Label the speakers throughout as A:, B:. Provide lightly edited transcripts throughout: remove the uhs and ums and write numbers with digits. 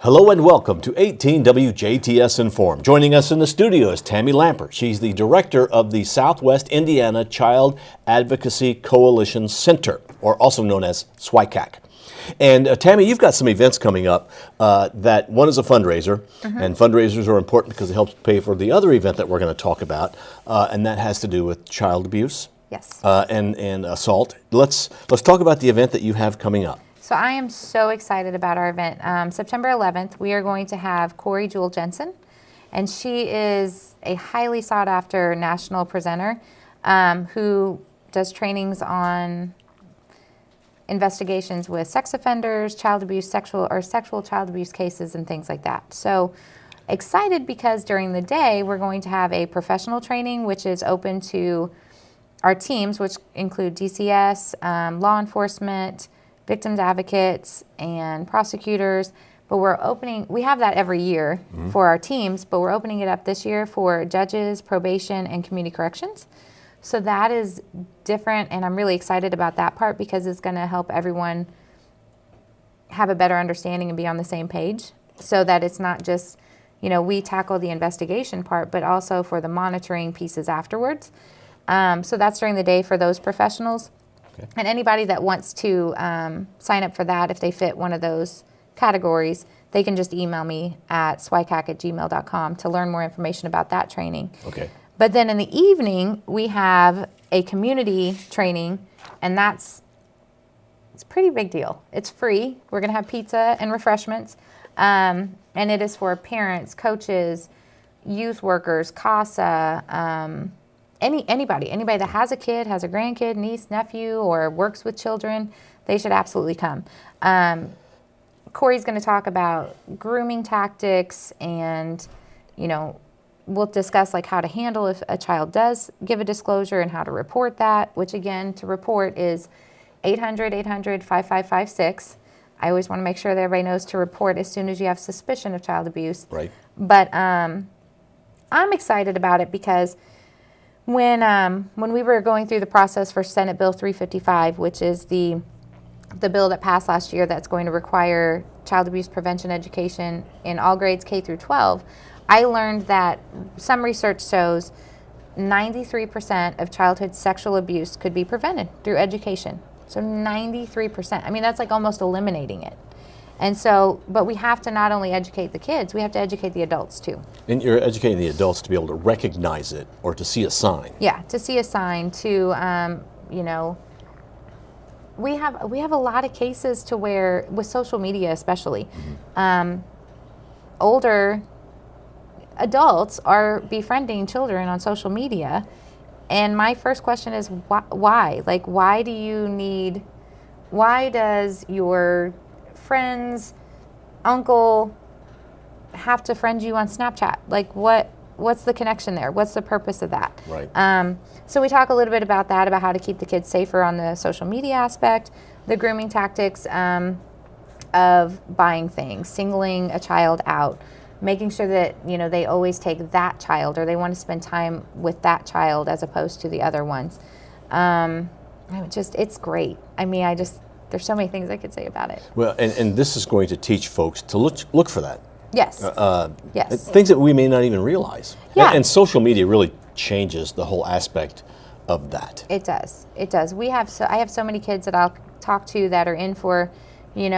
A: Hello and welcome to 18 WJTS Inform. Joining us in the studio is Tammy Lampert. She's the director of the Southwest Indiana Child Advocacy Coalition Center, or also known as SWICACC. And Tammy, you've got some events coming up that one is a fundraiser, and fundraisers are important because it helps pay for the other event that we're going to talk about, and that has to do with child abuse.
B: Yes.
A: And assault. Let's talk about the event that you have coming up.
B: So I am so excited about our event. September 11th, we are going to have Corey Jewel Jensen, and she is a highly sought after national presenter who does trainings on investigations with sex offenders, child abuse, sexual child abuse cases, and things like that. So excited because during the day, we're going to have a professional training, which is open to our teams, which include DCS, law enforcement, victims advocates, and prosecutors. But we have that every year for our teams, but we're opening it up this year for judges, probation, and community corrections. So that is different, and I'm really excited about that part because it's going to help everyone have a better understanding and be on the same page, so that it's not just, we tackle the investigation part, but also for the monitoring pieces afterwards. So that's during the day for those professionals. Okay. And anybody that wants to sign up for that, if they fit one of those categories, they can just email me at swicacc@gmail.com to learn more information about that training.
A: Okay.
B: But then in the evening, we have a community training, and it's a pretty big deal. It's free. We're going to have pizza and refreshments, and it is for parents, coaches, youth workers, CASA, anybody that has a kid, has a grandkid, niece, nephew, or works with children. They should absolutely come. Corey's going to talk about grooming tactics, and we'll discuss how to handle if a child does give a disclosure and how to report that, which again, to report is 800-800-5556. I always want to make sure that everybody knows to report as soon as you have suspicion of child abuse.
A: Right.
B: But I'm excited about it because when we were going through the process for Senate Bill 355, which is the bill that passed last year that's going to require child abuse prevention education in all grades K through 12, I learned that some research shows 93% of childhood sexual abuse could be prevented through education. So 93%. I mean, that's almost eliminating it. And so, but we have to not only educate the kids, we have to educate the adults too.
A: And you're educating the adults to be able to recognize it or to see a sign.
B: Yeah, to see a sign, to, we have a lot of cases to where, with social media especially, older adults are befriending children on social media. And my first question is, why? Why does your friend's uncle have to friend you on Snapchat? What's the connection there? What's the purpose of that?
A: Right.
B: So we talk a little bit about that, about how to keep the kids safer on the social media aspect, the grooming tactics of buying things, singling a child out, making sure that they always take that child, or they want to spend time with that child as opposed to the other ones. It's great. I mean, there's so many things I could say about it.
A: Well, and this is going to teach folks to look for that.
B: Yes.
A: Yes. Things that we may not even realize.
B: Yeah.
A: And social media really changes the whole aspect of that.
B: It does. It does. I have so many kids that I'll talk to that are in for, they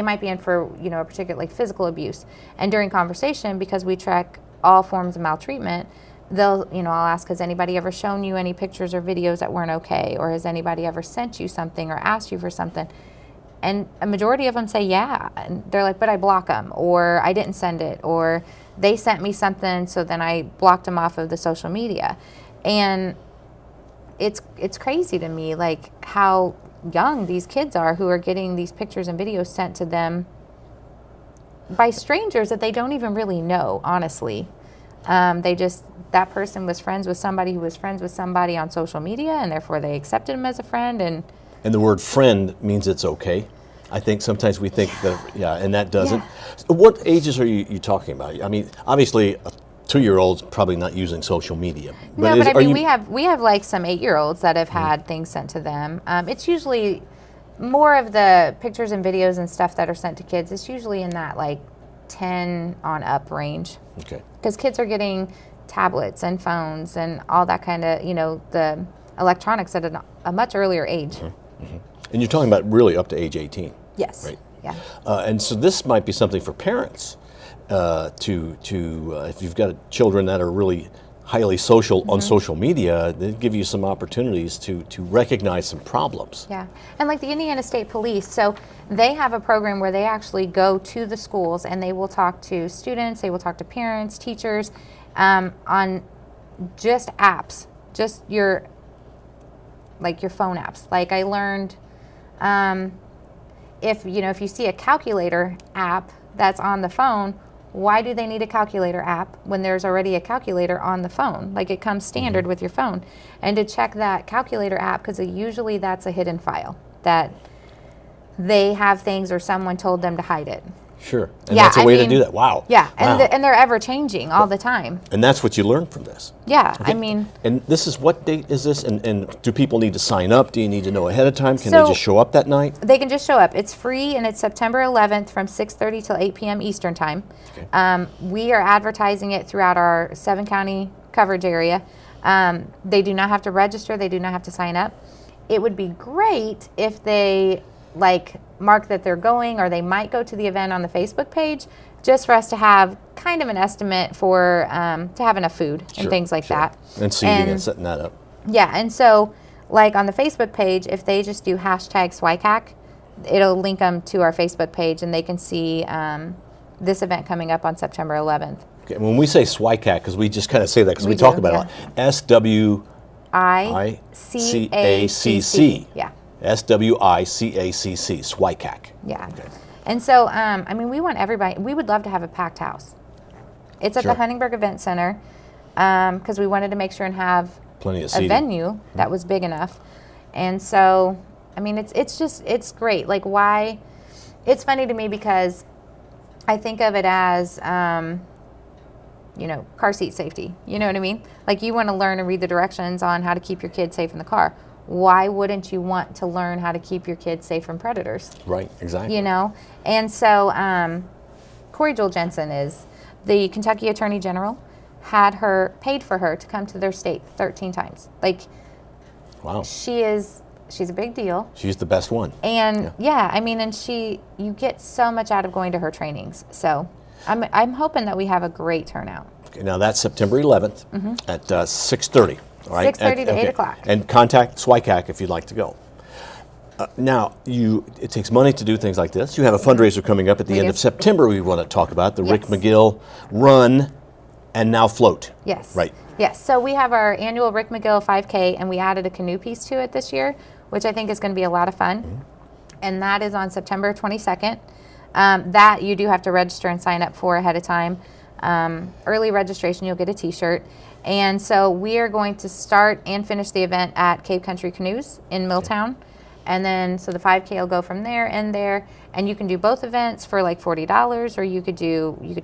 B: might be in for, a particular physical abuse. And during conversation, because we track all forms of maltreatment, I'll ask, has anybody ever shown you any pictures or videos that weren't okay? Or has anybody ever sent you something or asked you for something? And a majority of them say, yeah. And they're like, but I block them, or I didn't send it, or they sent me something, so then I blocked them off of the social media. And it's crazy to me, how young these kids are who are getting these pictures and videos sent to them by strangers that they don't even really know, honestly. That person was friends with somebody who was friends with somebody on social media, and therefore they accepted him as a friend. And
A: the word friend means it's okay. I think sometimes we think that, and that doesn't. Yeah. What ages are you talking about? I mean, obviously, a 2-year-old's probably not using social media.
B: We have some 8-year-olds that have had things sent to them. It's usually more of the pictures and videos and stuff that are sent to kids is usually in that like 10 on up range.
A: Okay.
B: Because kids are getting tablets and phones and all that kind of, the electronics at a much earlier age.
A: Mm-hmm. Mm-hmm. And you're talking about really up to age 18.
B: Yes.
A: Right.
B: Yeah.
A: And so this might be something for parents to if you've got children that are really highly social on social media, they give you some opportunities to recognize some problems.
B: Yeah, and like the Indiana State Police, so they have a program where they actually go to the schools and they will talk to students, they will talk to parents, teachers, on just apps, just your phone apps. Like I learned, if you see a calculator app that's on the phone, why do they need a calculator app when there's already a calculator on the phone? Like it comes standard with your phone. And to check that calculator app, because usually that's a hidden file that they have things or someone told them to hide it.
A: Sure. And that's a way to do that. Wow.
B: Yeah, and,
A: wow.
B: And they're ever changing all the time.
A: And that's what you learn from this.
B: Yeah,
A: Okay.
B: I mean.
A: And this is, what date is this? And do people need to sign up? Do you need to know ahead of time? Can they just show up that night?
B: They can just show up. It's free, and it's September 11th from 6:30 till 8 p.m. Eastern time. Okay. We are advertising it throughout our 7-county coverage area. They do not have to register. They do not have to sign up. It would be great if they mark that they're going, or they might go to the event on the Facebook page, just for us to have kind of an estimate for to have enough food and things like that.
A: And seating and setting that up.
B: Yeah, and so like on the Facebook page, if they just do #SWICACC, it'll link them to our Facebook page and they can see this event coming up on September 11th.
A: Okay, when we say SWICACC, because we just kind of say that because we
B: do,
A: talk about it a lot. SWICACC.
B: Yeah.
A: SWICACC, SWICACC.
B: Yeah. Okay. And so, we want everybody, we would love to have a packed house. It's at the Huntingburg Event Center, because we wanted to make sure and have
A: plenty of
B: a
A: seating.
B: venue that was big enough. And so, it's great. Like, why? It's funny to me because I think of it as, car seat safety. You know what I mean? Like, you want to learn and read the directions on how to keep your kids safe in the car. Why wouldn't you want to learn how to keep your kids safe from predators?
A: Right, exactly.
B: And so Corey Joel Jensen is the Kentucky Attorney General, paid for her to come to their state 13 times. Like,
A: wow.
B: She's a big deal.
A: She's the best one.
B: And you get so much out of going to her trainings. So I'm hoping that we have a great turnout.
A: Okay, now that's September 11th at 6:30. All right?
B: 6:30 to 8 o'clock.
A: And contact SWICACC if you'd like to go. Now, it takes money to do things like this. You have a fundraiser coming up at the end of September we want to talk about, the Rick McGill Run and Now Float.
B: Yes.
A: Right.
B: Yes, so we have our annual Rick McGill 5K, and we added a canoe piece to it this year, which I think is going to be a lot of fun. And that is on September 22nd. That you do have to register and sign up for ahead of time. Early registration, you'll get a t-shirt. And so we are going to start and finish the event at Cape Country Canoes in Milltown. And then, so the 5K will go from there and there. And you can do both events for like $40, or you could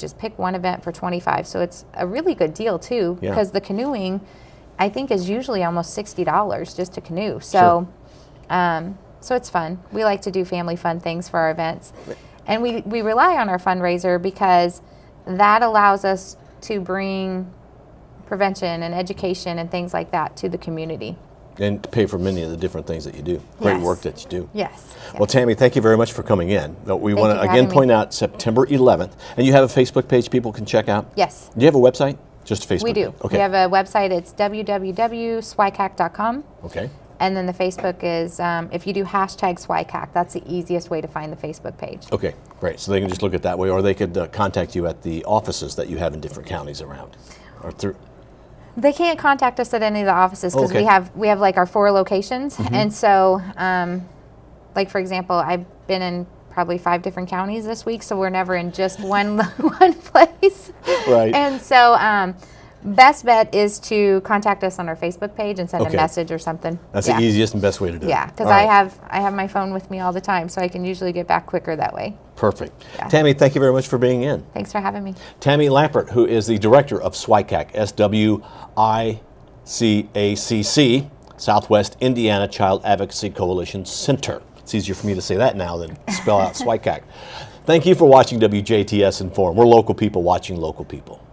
B: just pick one event for $25. So it's a really good deal too, because the canoeing, I think, is usually almost $60 just to canoe. So, so it's fun. We like to do family fun things for our events. And we rely on our fundraiser because that allows us to bring prevention and education and things like that to the community.
A: And to pay for many of the different things that you do. Great work that you do.
B: Yes.
A: Well, Tammy, thank you very much for coming in. We want to again
B: point
A: out September 11th. And you have a Facebook page people can check out?
B: Yes.
A: Do you have a website? Just a Facebook
B: We do.
A: page? Okay.
B: We have a website. It's www.swicacc.com.
A: Okay.
B: And then the Facebook is, if you do #SWICACC, that's the easiest way to find the Facebook page.
A: Okay, great. So they can just look at that way, or they could contact you at the offices that you have in different counties around, or through.
B: They can't contact us at any of the offices because we have like our 4 locations, and so, like for example, I've been in probably 5 different counties this week, so we're never in just one place.
A: Right.
B: And so, best bet is to contact us on our Facebook page and send a message or something.
A: That's the easiest and best way to do it.
B: Yeah, because I have my phone with me all the time, so I can usually get back quicker that way.
A: Perfect.
B: Yeah.
A: Tammy, thank you very much for being in.
B: Thanks for having me.
A: Tammy Lampert, who is the director of SWICACC, SWICACC, Southwest Indiana Child Advocacy Coalition Center. It's easier for me to say that now than spell out SWICACC. Thank you for watching WJTS Inform. We're local people watching local people.